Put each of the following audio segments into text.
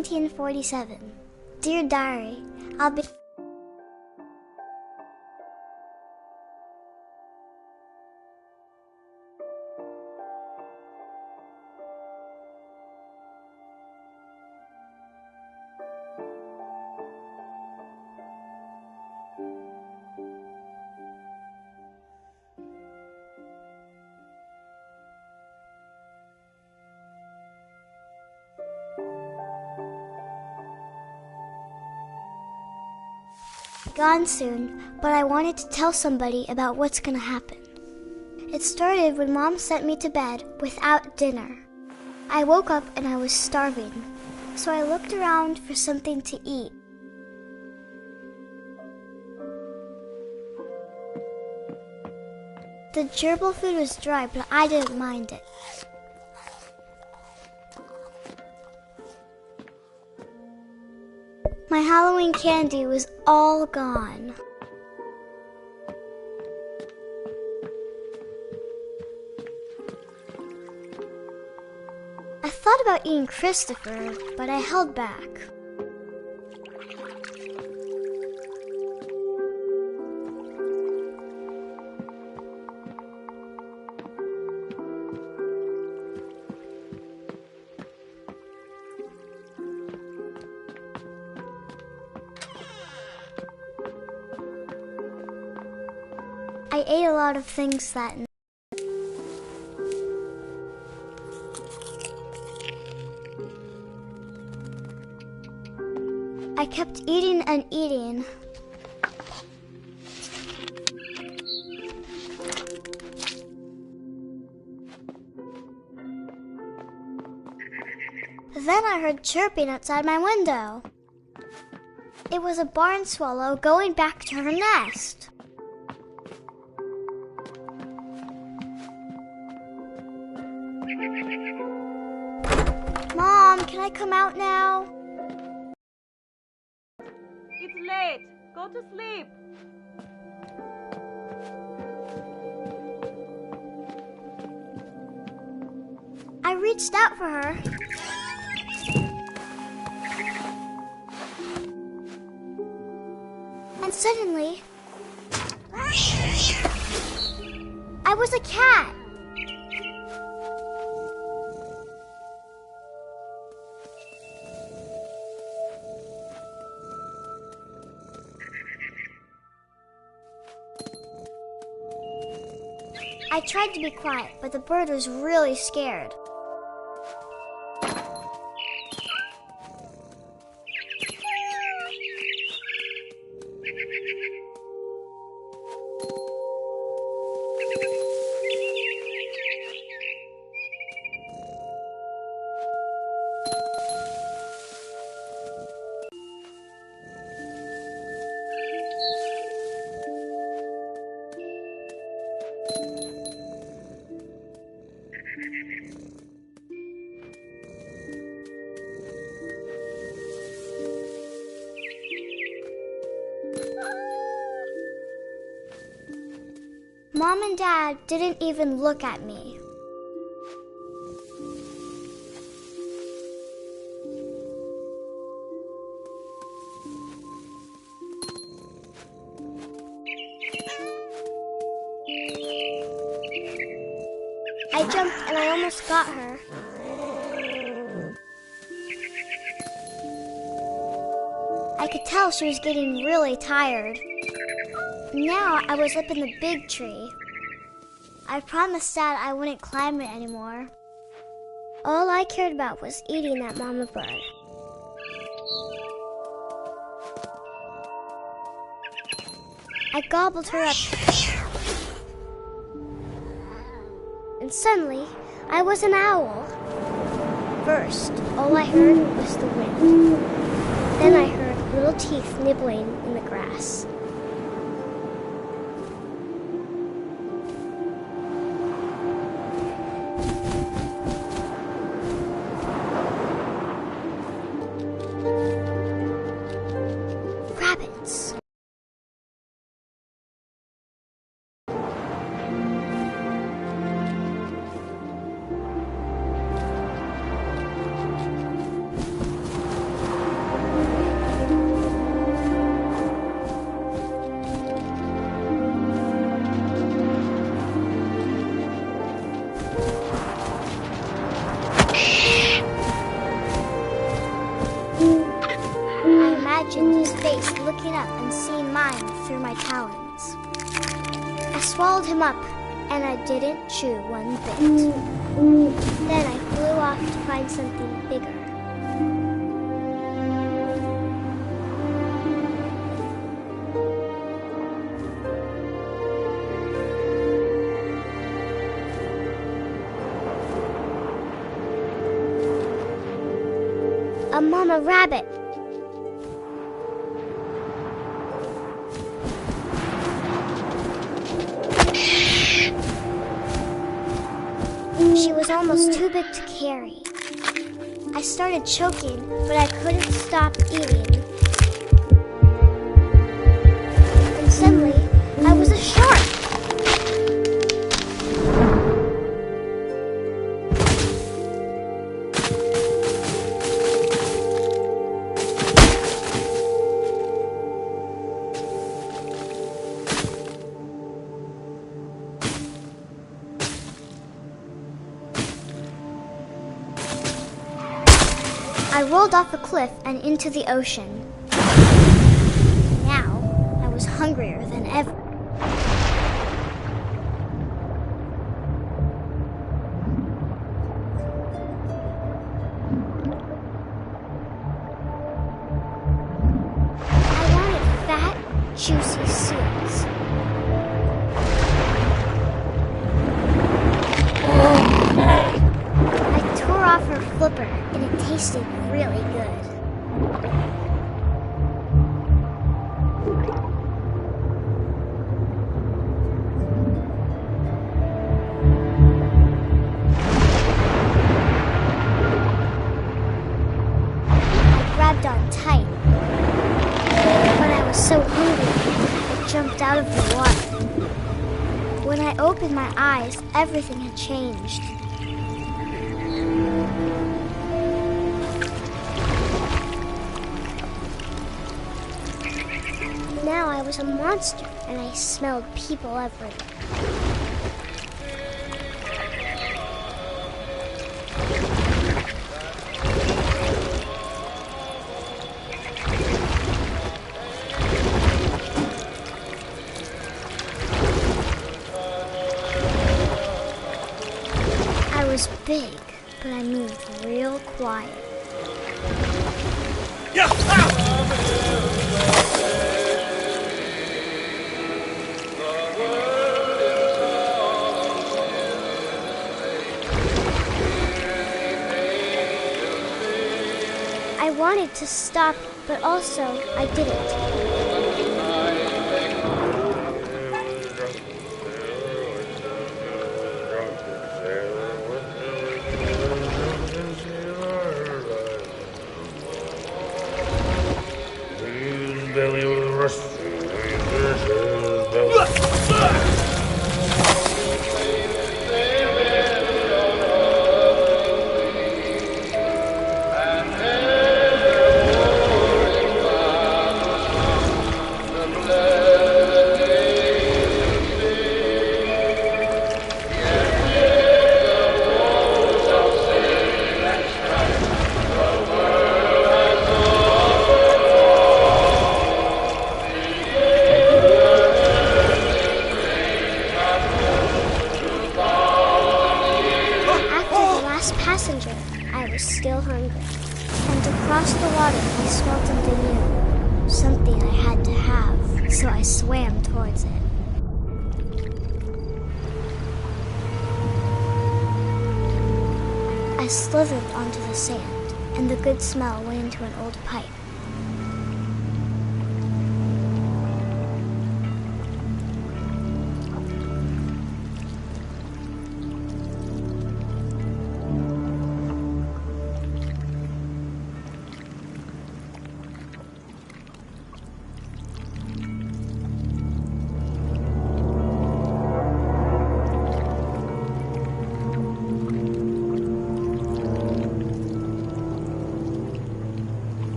1947. Dear Diary, I'll be... gone soon, but I wanted to tell somebody about what's gonna happen. It started when Mom sent me to bed without dinner. I woke up and I was starving, so I looked around for something to eat. The gerbil food was dry, but I didn't mind it. My Halloween candy was all gone. I thought about eating Christopher, but I held back. I ate a lot of things that night. I kept eating and eating. Then I heard chirping outside my window. It was a barn swallow going back to her nest. Mom, can I come out now? It's late. Go to sleep. I reached out for her. And suddenly, I was a cat. I tried to be quiet, but the bird was really scared. Mom and Dad didn't even look at me. I jumped and I almost got her. I could tell she was getting really tired. Now I was up in the big tree. I promised Dad I wouldn't climb it anymore. All I cared about was eating that mama bird. I gobbled her up. And suddenly, I was an owl. First, all I heard was the wind. Then I heard little teeth nibbling in the grass. Rabbits. face looking up and seeing mine through my talons. I swallowed him up, and I didn't chew one bit. Then I flew off to find something bigger. A mama rabbit. She was almost too big to carry. I started choking, but I couldn't stop eating. And suddenly, I was a shark. I rolled off a cliff and into the ocean. Now, I was hungrier than ever. I wanted fat, juicy seals. I tore off her flipper, and it tasted really good. I grabbed on tight, but I was so hungry, I jumped out of the water. When I opened my eyes, everything had changed. Now I was a monster, and I smelled people everywhere. I was big, but I moved real quiet. I wanted to stop, but also I didn't. Passenger, I was still hungry, and across the water I smelled something I had to have, so I swam towards it. I slithered onto the sand, and the good smell went into an old pipe.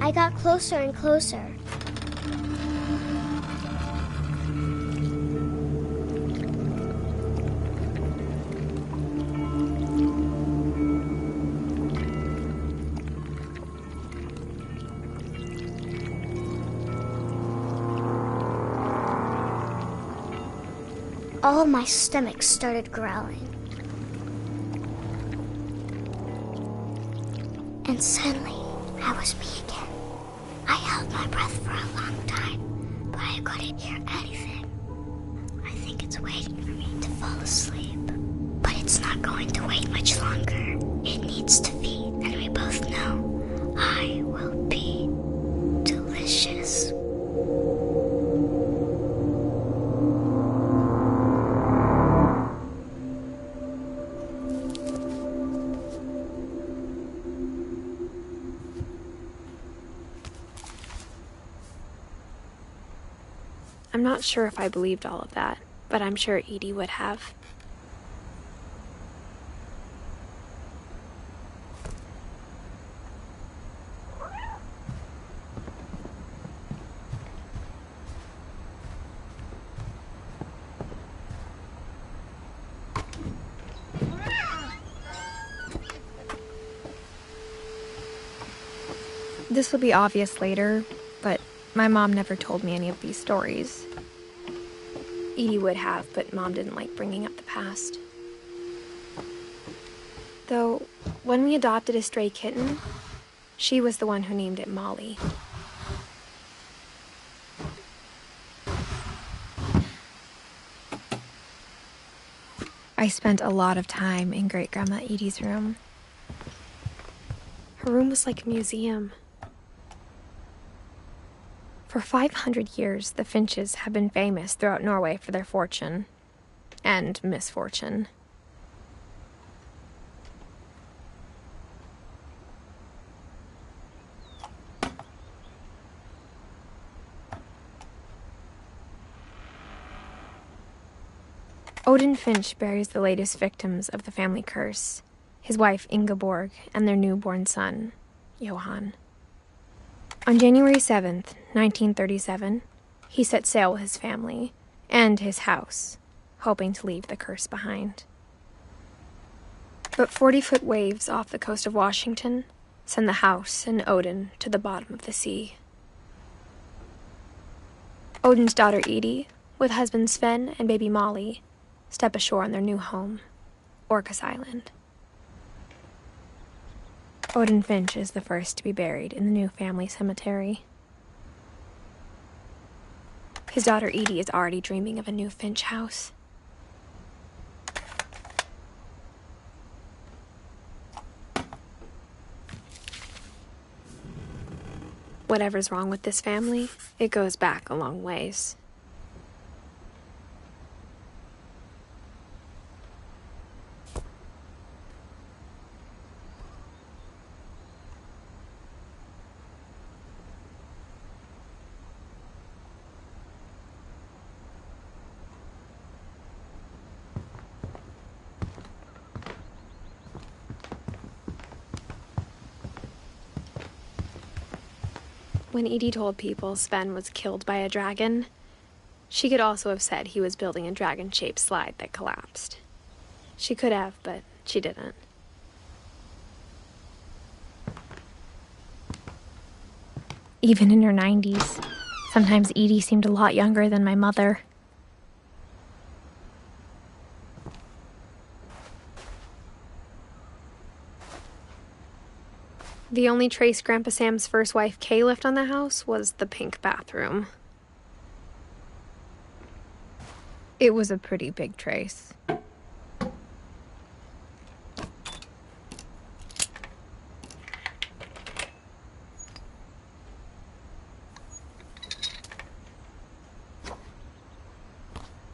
I got closer and closer. all of my stomach started growling. And suddenly, I was me again. I held my breath for a long time, but I couldn't hear anything. I think it's waiting for me to fall asleep. But it's not going to wait much longer. It needs to feed, and we both know I will be delicious. I'm not sure if I believed all of that, but I'm sure Edie would have. This will be obvious later, but my mom never told me any of these stories. Edie would have, but Mom didn't like bringing up the past. Though, when we adopted a stray kitten, she was the one who named it Molly. I spent a lot of time in Great-Grandma Edie's room. Her room was like a museum. For 500 years, the Finches have been famous throughout Norway for their fortune and misfortune. Odin Finch buries the latest victims of the family curse, his wife Ingeborg and their newborn son, Johan. On January 7th, 1937, he set sail with his family and his house, hoping to leave the curse behind. But 40-foot waves off the coast of Washington send the house and Odin to the bottom of the sea. Odin's daughter Edie, with husband Sven and baby Molly, step ashore on their new home, Orcas Island. Odin Finch is the first to be buried in the new family cemetery. His daughter Edie is already dreaming of a new Finch house. Whatever's wrong with this family, it goes back a long ways. When Edie told people Sven was killed by a dragon, she could also have said he was building a dragon-shaped slide that collapsed. She could have, but she didn't. Even in her 90s, sometimes Edie seemed a lot younger than my mother. The only trace Grandpa Sam's first wife, Kay, left on the house was the pink bathroom. It was a pretty big trace.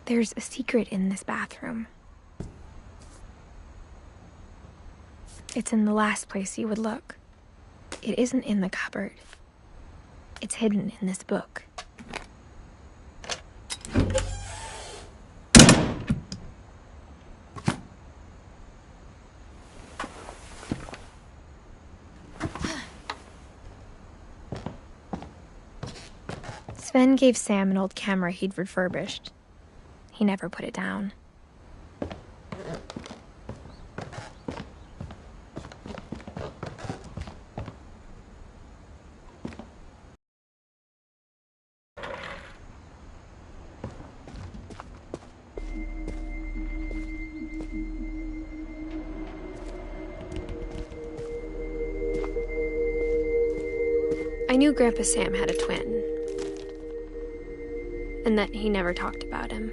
There's a secret in this bathroom. It's in the last place you would look. It isn't in the cupboard. It's hidden in this book. Sven gave Sam an old camera he'd refurbished. He never put it down. I knew Grandpa Sam had a twin, and that he never talked about him.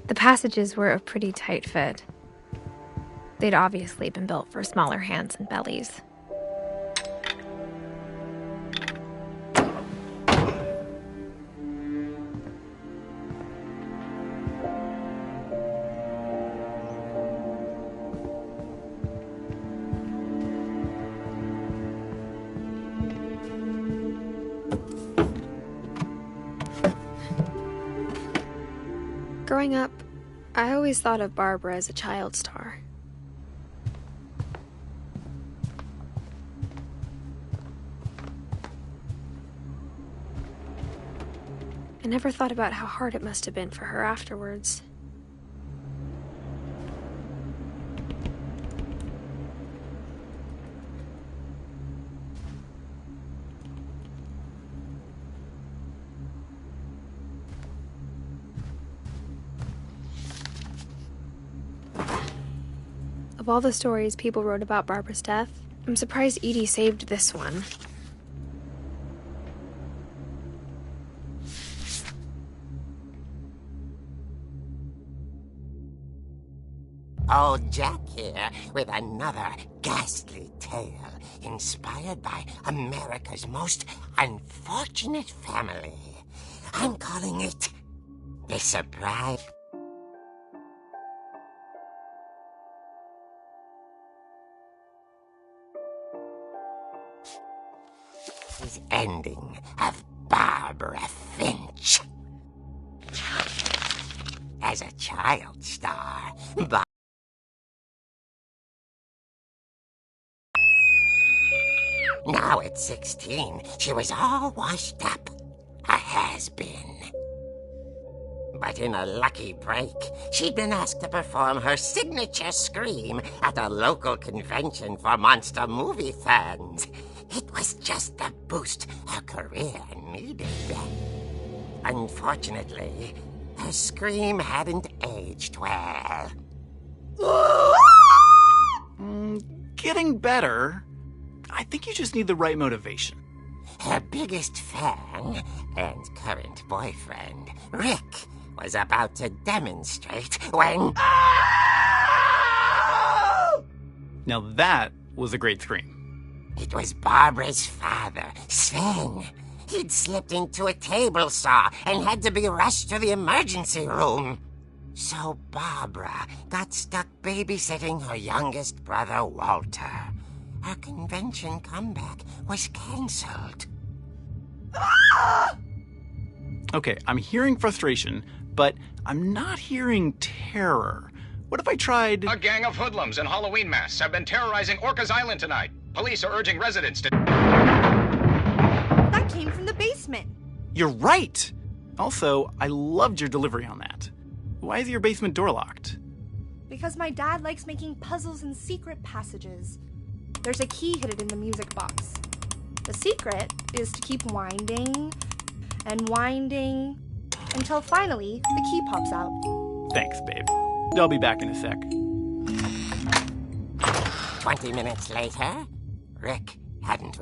The passages were a pretty tight fit. They'd obviously been built for smaller hands and bellies. Growing up, I always thought of Barbara as a child star. I never thought about how hard it must have been for her afterwards. Of all the stories people wrote about Barbara's death, I'm surprised Edie saved this one. Old Jack here with another ghastly tale inspired by America's most unfortunate family. I'm calling it The Surprise. Ending of Barbara Finch. As a child star, now at 16, she was all washed up. A has-been. But in a lucky break, she'd been asked to perform her signature scream at a local convention for monster movie fans. It was just the boost her career needed. Unfortunately, her scream hadn't aged well. Getting better. I think you just need the right motivation. Her biggest fan and current boyfriend, Rick, was about to demonstrate when... Now that was a great scream. It was Barbara's father, Sven. He'd slipped into a table saw and had to be rushed to the emergency room. So Barbara got stuck babysitting her youngest brother, Walter. Her convention comeback was cancelled. Okay, I'm hearing frustration, but I'm not hearing terror. What if I tried... A gang of hoodlums in Halloween masks have been terrorizing Orcas Island tonight. Police are urging residents to... That came from the basement. You're right! Also, I loved your delivery on that. Why is your basement door locked? Because my dad likes making puzzles and secret passages. There's a key hidden in the music box. The secret is to keep winding and winding until finally the key pops out. Thanks, babe. I'll be back in a sec. 20 minutes later, Rick hadn't...